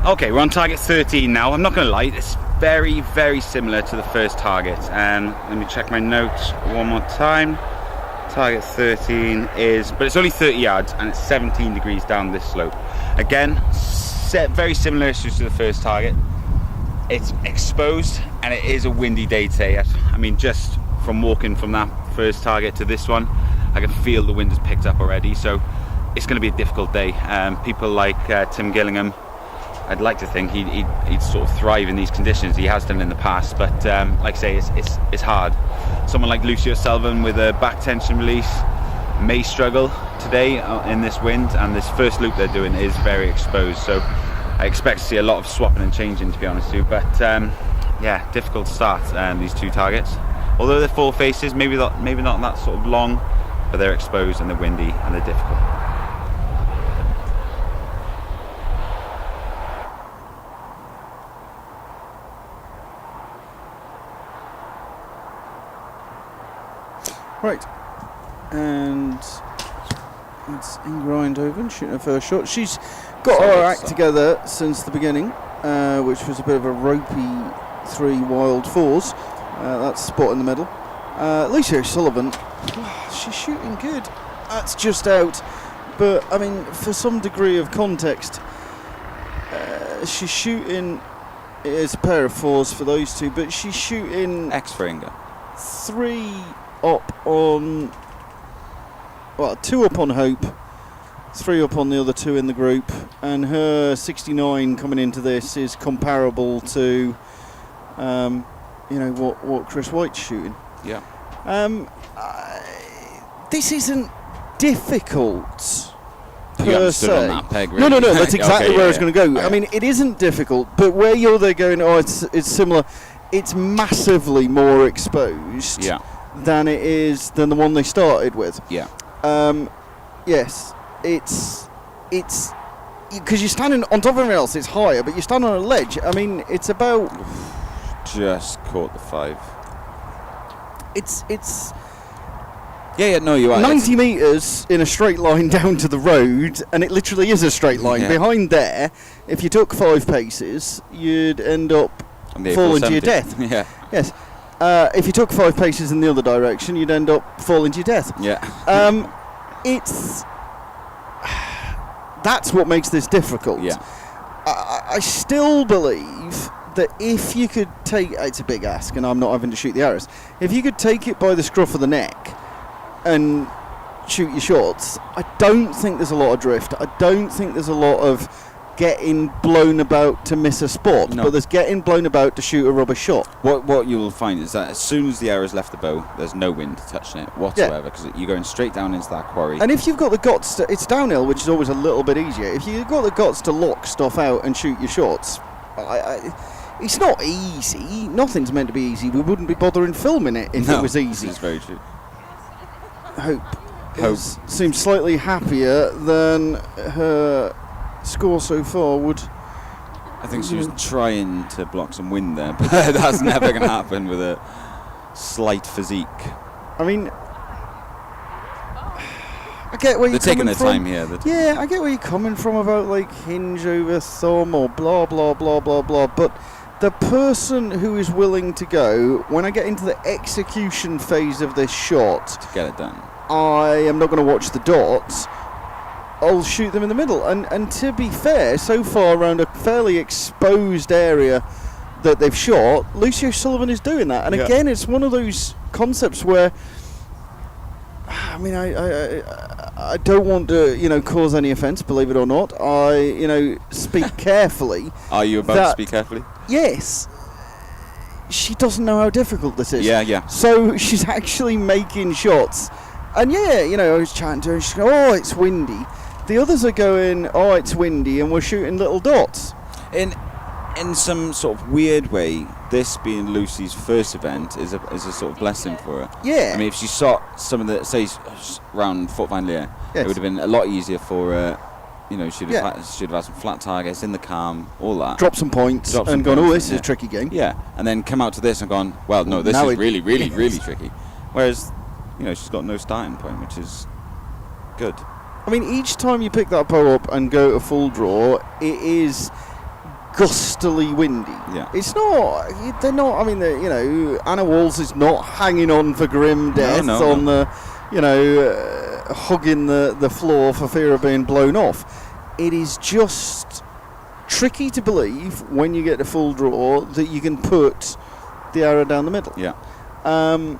Okay, we're on target 13 now. I'm not going to lie, it's very, very similar to the first target. Let me check my notes one more time. Target 13 is, but it's only 30 yards and it's 17 degrees down this slope. Again, very similar issues to the first target. It's exposed and it is a windy day today. I mean, just from walking from that first target to this one, I can feel the wind has picked up already. So it's going to be a difficult day. People like Tim Gillingham, I'd like to think he'd sort of thrive in these conditions. He has done in the past, but like I say, it's hard. Someone like Lucy O'Sullivan with a back tension release may struggle today in this wind, and this first loop they're doing is very exposed. So I expect to see a lot of swapping and changing, to be honest with you. But yeah, difficult to start these two targets. Although they're full faces, maybe not that sort of long, but they're exposed and they're windy and they're difficult. Right, and it's Ingrid Eindhoven shooting her first shot. She's got her act together since the beginning, which was a bit of a ropey 3 wild 4s. That's spot in the middle. Lucy O'Sullivan, she's shooting good. That's just out, but I mean, for some degree of context, she's shooting. It is a pair of 4s for those two, but she's shooting X for Inga. 3 up on, well, 2 up on Hope, 3 up on the other 2 in the group, and her 69 coming into this is comparable to, you know, what Chris White's shooting. Yeah. This isn't difficult You per haven't stood se. on that peg, really. No, that's exactly Okay, where I yeah, was going to go. yeah. I mean, it isn't difficult, but where you're there going, oh, it's similar. It's massively more exposed. Yeah. Than it is than the one they started with. Yeah. Yes, it's because you're standing on top of everything else. It's higher, but you're standing on a ledge. I mean, it's about. Just caught the 5. It's Yeah, no, you are. 90 metres in a straight line down to the road, and it literally is a straight line. Yeah. Behind there, if you took 5 paces, you'd end up falling to your death. Yeah. Yes. If you took 5 paces in the other direction, you'd end up falling to your death. Yeah. That's what makes this difficult. Yeah. I still believe that if you could take, it's a big ask, and I'm not having to shoot the arrows. If you could take it by the scruff of the neck and shoot your shots, I don't think there's a lot of drift. I don't think there's a lot of getting blown about to miss a spot, No. but there's getting blown about to shoot a rubber shot. What you will find is that as soon as the arrow's left the bow, there's no wind touching it whatsoever, because you're going straight down into that quarry. And if you've got the guts to, it's downhill, which is always a little bit easier. If you've got the guts to lock stuff out and shoot your shots, it's not easy. Nothing's meant to be easy. We wouldn't be bothering filming it if it was easy. This is very true. Hope seems slightly happier than her score so far would. I think she was trying to block some wind there, but that's never going to happen with a slight physique. I mean, I get where They're you're taking coming their from. time here. Yeah, I get where you're coming from about like hinge over thumb or blah blah blah blah blah, but the person who is willing to go, when I get into the execution phase of this shot, To get it done. I am not going to watch the dots. I'll shoot them in the middle. And to be fair, so far around a fairly exposed area that they've shot, Lucy O'Sullivan is doing that. And again, it's one of those concepts where, I mean, I don't want to, cause any offence, believe it or not. I, speak carefully. Are you about to speak carefully? Yes. She doesn't know how difficult this is. Yeah. So she's actually making shots. And I was chatting to her and she's going, oh, it's windy. The others are going, oh, it's windy, and we're shooting little dots. In some sort of weird way, this being Lucy's first event is a sort of blessing for her. Yeah. I mean, if she shot some of the, say, round Fort Van Leer, it would have been a lot easier for her. She'd have had some flat targets in the calm, all that. Drop some points and gone, oh, this is a tricky game. Yeah, and then come out to this and gone, well, no, this is really, really, really tricky. Whereas, she's got no starting point, which is good. I mean, each time you pick that bow up and go to full draw, it is gustily windy. Yeah. It's not. They're not. I mean, you know, Anna Walls is not hanging on for grim death on the, you know, hugging the floor for fear of being blown off. It is just tricky to believe when you get a full draw that you can put the arrow down the middle. Yeah. And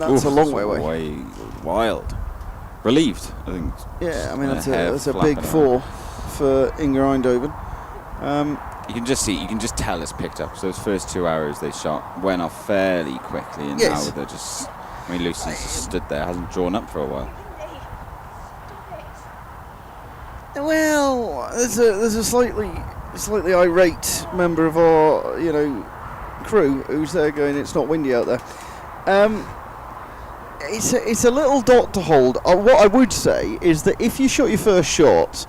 that's a long way away. Wild. Relieved, I think. Yeah, I mean that's a big four for Inga Eindhoven. You can just tell it's picked up. So those first 2 arrows they shot went off fairly quickly, and now they're just. I mean, Lucy's just stood there, hasn't drawn up for a while. Well, there's a slightly irate member of our, you know, crew who's there going, it's not windy out there. It's a little dot to hold. What I would say is that if you shot your first shot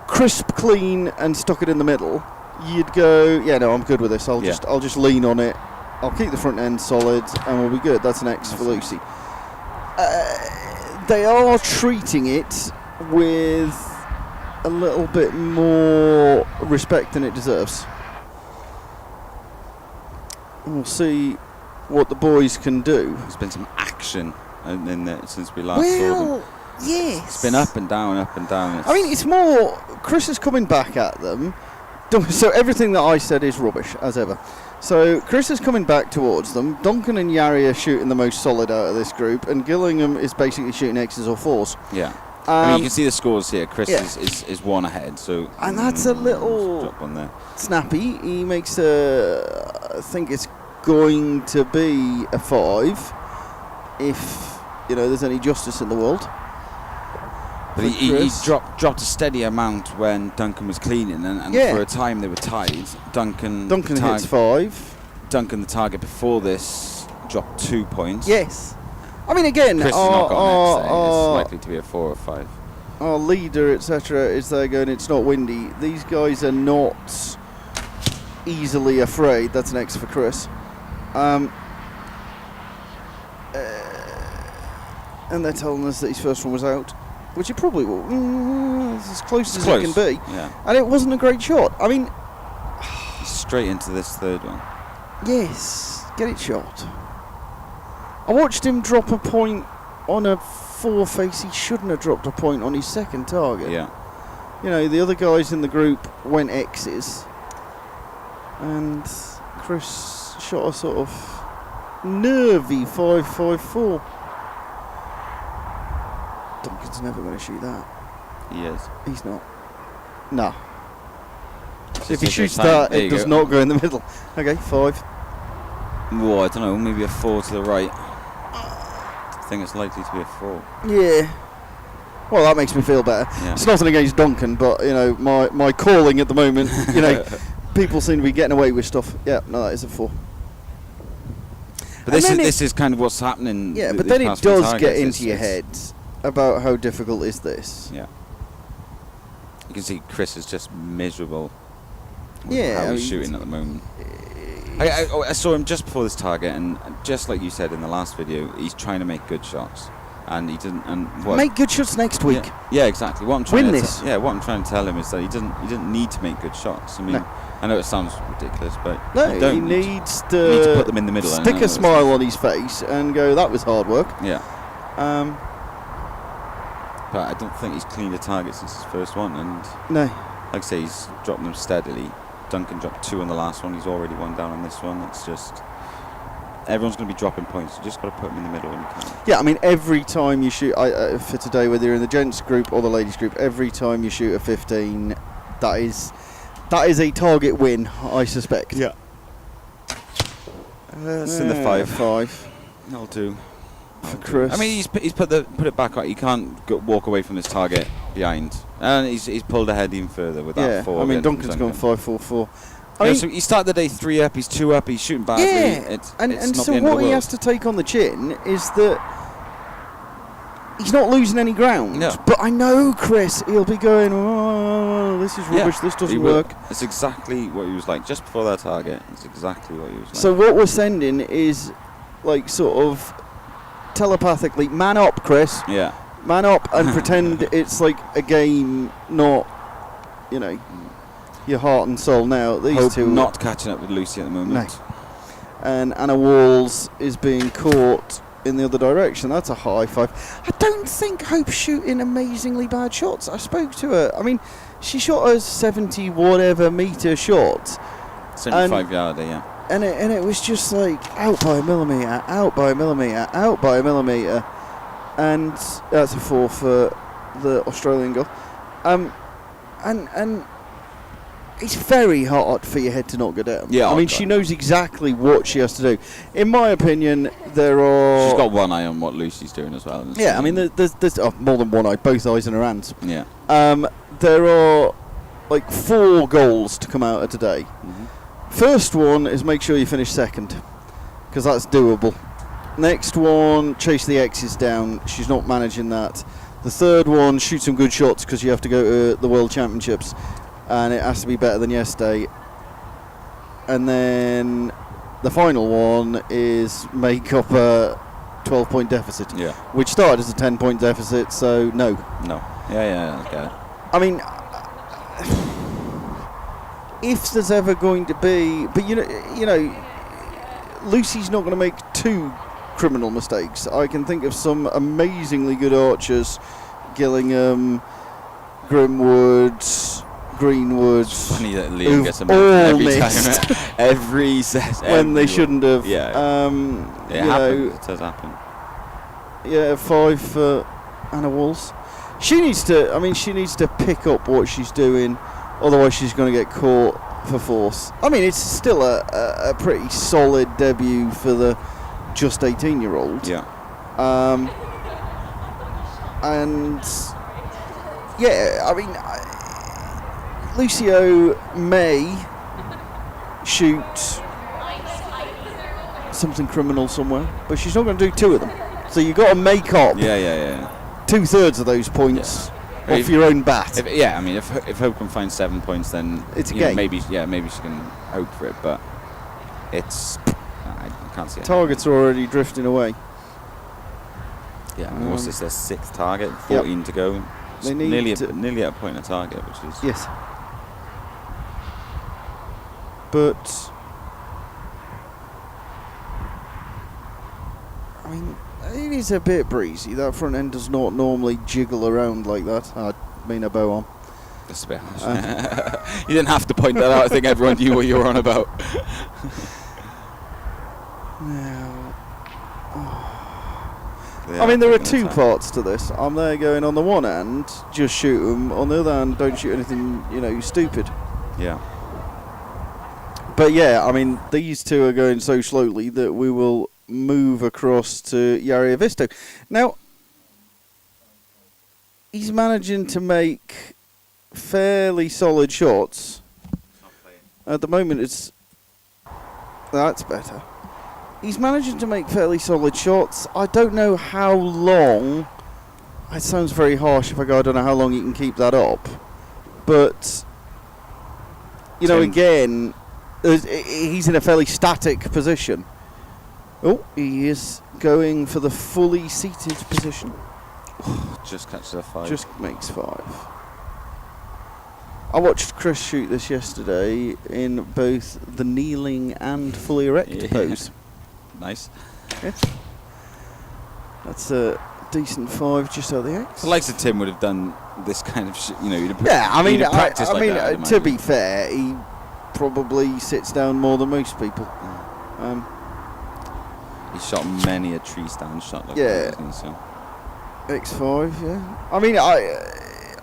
crisp, clean, and stuck it in the middle, you'd go, yeah, no, I'm good with this. I'll just lean on it. I'll keep the front end solid, and we'll be good. That's an X for Lucy. They are treating it with a little bit more respect than it deserves. We'll see what the boys can do. There's been some action in there since we last saw them. Yes. It's been up and down, up and down. I mean, it's more. Chris is coming back at them. So everything that I said is rubbish, as ever. So Chris is coming back towards them. Duncan and Yari are shooting the most solid out of this group, and Gillingham is basically shooting X's or 4s. Yeah. I mean, you can see the scores here. Chris is one ahead, so. And that's a little drop one there. Snappy. He makes I think it's going to be a 5 if, you know, there's any justice in the world. But he dropped a steady amount when Duncan was cleaning, and for a time they were tied. Duncan hits 5. Duncan, the target before this, dropped 2 points. Yes. I mean, again, Chris has not got next. It's likely to be a 4 or 5. Our leader, etc., is there going, it's not windy. These guys are not easily afraid. That's an X for Chris. And they're telling us that his first one was out, which it probably will. It's as close as it can be. Yeah. And it wasn't a great shot. I mean, straight into this third one. Yes, get it shot. I watched him drop a point on a 4 face. He shouldn't have dropped a point on his second target. Yeah. You know, the other guys in the group went X's, and Chris shot a sort of nervy 5.54. Duncan's never going to shoot that. He is. He's not. No. If he shoots that, it does not go in the middle. Okay, 5. Well, I don't know, maybe a 4 to the right. I think it's likely to be a 4. Yeah. Well, that makes me feel better. Yeah. It's nothing against Duncan, but, you know, my calling at the moment, you know, people seem to be getting away with stuff. Yeah, no, that is a 4. But this is kind of what's happening. Yeah, but then it does get into your head about how difficult is this. Yeah. You can see Chris is just miserable with how he's shooting at the moment. I saw him just before this target, and just like you said in the last video, he's trying to make good shots, and he didn't. And make good shots next week. Yeah, exactly. What I'm trying what I'm trying to tell him is that he didn't need to make good shots. I mean, I know it sounds ridiculous, but he needs to need to put them in the middle. Stick a smile on his face and go, "That was hard work." Yeah. But I don't think he's cleaned a target since his first one, and like I say, he's dropped them steadily. Duncan dropped 2 on the last one. He's already 1 down on this one. It's just everyone's going to be dropping points. You just got to put them in the middle when you can. Yeah, I mean, every time you shoot for today, whether you're in the gents group or the ladies group, every time you shoot a 15, that is a target win, I suspect. Yeah. It's in the 5. 5. That'll do. For Chris. I mean, he's put it back on. He can't walk away from this target behind, and he's pulled ahead even further with that 4. I mean, Duncan's gone 5.44. So he started the day 3 up. He's 2 up. He's shooting badly. Yeah, and so what he has to take on the chin is that he's not losing any ground. No. But I know Chris, he'll be going, "Oh, this is rubbish. This doesn't work." It's exactly what he was like just before that target. It's exactly what he was like. So what we're sending is like sort of telepathically, man up, Chris. Yeah. Man up and pretend it's like a game, not, you know. your heart and soul. Now these Hope two not catching up with Lucy at the moment. No. And Anna Walls is being caught in the other direction. That's a high five. I don't think Hope's shooting amazingly bad shots. I spoke to her. I mean, she shot a 70 whatever metre shot. 75 yarder, yeah. And it was just like out by a millimetre, out by a millimetre, out by a millimetre. And that's a 4 for the Australian girl. And it's very hard for your head to not go down. Yeah, I mean, she knows exactly what she has to do. In my opinion, there are... She's got one eye on what Lucy's doing as well. Yeah, I mean, there's more than one eye, both eyes in her hands. Yeah. There are, like, 4 goals to come out of today. Mm-hmm. First one is make sure you finish second, because that's doable. Next one, chase the X's down. She's not managing that. The third one, shoot some good shots, because you have to go to the World Championships. And it has to be better than yesterday. And then the final one is make up a 12-point deficit. Yeah. Which started as a 10-point deficit, so no. No. Yeah, okay. I mean, if there's ever going to be... But, you know, Lucy's not going to make 2 criminal mistakes. I can think of some amazingly good archers. Gillingham, Grimwood... Greenwood, funny that Liam gets a all every missed time, every set, when they shouldn't have. Yeah, it happens. It does happen. Yeah, 5 for Anna Walls. She needs to. I mean, she needs to pick up what she's doing, otherwise she's going to get caught for force. I mean, it's still a pretty solid debut for the just 18-year-old. Yeah. And yeah, I mean. Lucio may shoot something criminal somewhere, but she's not going to do 2 of them. So you've got to make up 2/3 of those points off your own bat. If Hope can find 7 points, then it's a game. Maybe she can hope for it, but it's I can't see it. Targets are already drifting away. Yeah, what's this? Their 6th target, 14 to go. They need nearly at a point of target, which is yes. But I mean, it is a bit breezy. That front end does not normally jiggle around like that. I mean a bow on. That's a bit harsh. You didn't have to point that out. I think everyone knew what you were on about. Now, I mean, there are 2 parts to this. I'm there going, on the one hand, just shoot them. On the other hand, don't shoot anything, stupid. Yeah. But yeah, I mean, these 2 are going so slowly that we will move across to Yari Avisto. Now, he's managing to make fairly solid shots. At the moment, that's better. He's managing to make fairly solid shots. I don't know how long. It sounds very harsh if I go, I don't know how long he can keep that up. But, again... he's in a fairly static position. Oh, he is going for the fully seated position. Just catches a 5. Just makes 5. I watched Chris shoot this yesterday in both the kneeling and fully erect pose. Nice. Yes. That's a decent 5 just out of the X. The likes of Tim would have done this kind of shit, to be fair, he probably sits down more than most people. He shot many a tree stand shot like that, hasn't he, so. X5, yeah. I mean,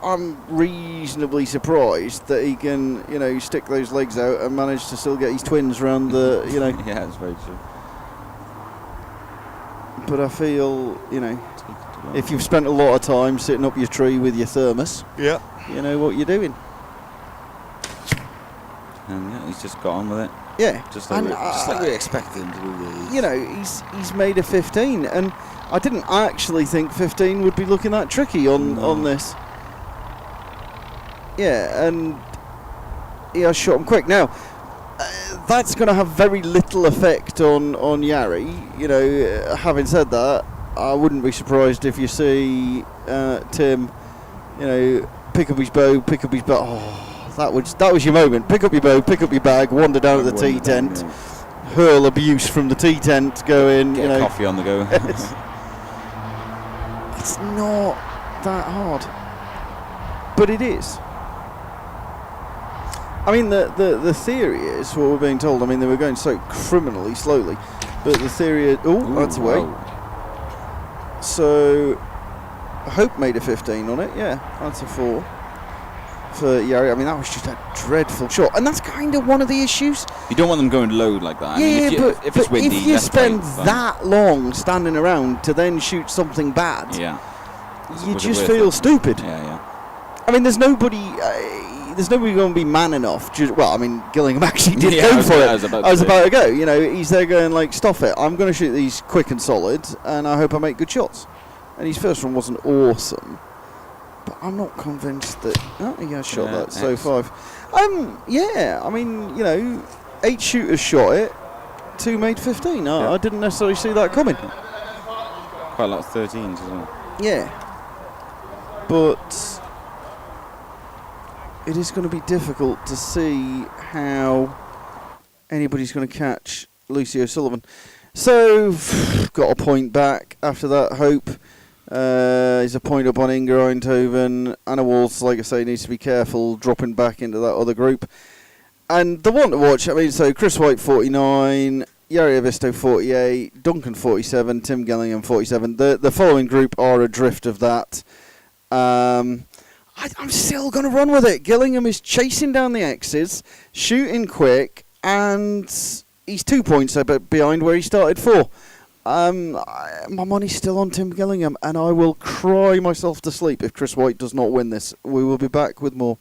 I'm reasonably surprised that he can, stick those legs out and manage to still get his twins around the, Yeah, it's very true. But I feel, if you've spent a lot of time sitting up your tree with your thermos, you know what you're doing. And he's just got on with it. Yeah, just like we expected him to do. He's made a 15, and I didn't actually think 15 would be looking that tricky on this. Yeah, and he has shot him quick. Now, that's going to have very little effect on Yari. Having said that, I wouldn't be surprised if you see Tim, pick up his bow, pick up his bow. Oh, that was your moment. Pick up your bow, pick up your bag, wander down to the tea tent, hurl abuse from the tea tent, go in. Get coffee on the go. It's not that hard, but it is. I mean, the theory is what we're being told. I mean, they were going so criminally slowly, but the theory is, that's away. Wow. So Hope made a 15 on it. Yeah, that's a 4 for Yari. I mean, that was just a dreadful shot, and that's kind of one of the issues. You don't want them going low like that. Yeah, but if it's windy, if you spend right, that long standing around to then shoot something bad, you just feel stupid. Yeah. I mean, there's nobody going to be man enough. Well, I mean, Gillingham actually did go for it. I was about to go. You know, he's there going like, stop it. I'm going to shoot these quick and solid, and I hope I make good shots. And his first one wasn't awesome, but I'm not convinced that. Oh, he has shot that. So 5. Yeah. I mean, you know, 8 shooters shot it. 2 made 15. I didn't necessarily see that coming. Quite a lot of 13s as well. Yeah. But it is going to be difficult to see how anybody's going to catch Lucy O'Sullivan. So, got a point back after that. Hope is a point up on Inga Eindhoven. Anna Walls, like I say, needs to be careful dropping back into that other group. And the one to watch, I mean, so Chris White 49, Yari Avisto 48, Duncan 47, Tim Gillingham 47. The following group are a drift of that. I'm still going to run with it. Gillingham is chasing down the X's, shooting quick, and he's 2 points behind where he started 4. My money's still on Tim Gillingham, and I will cry myself to sleep if Chris White does not win this. We will be back with more.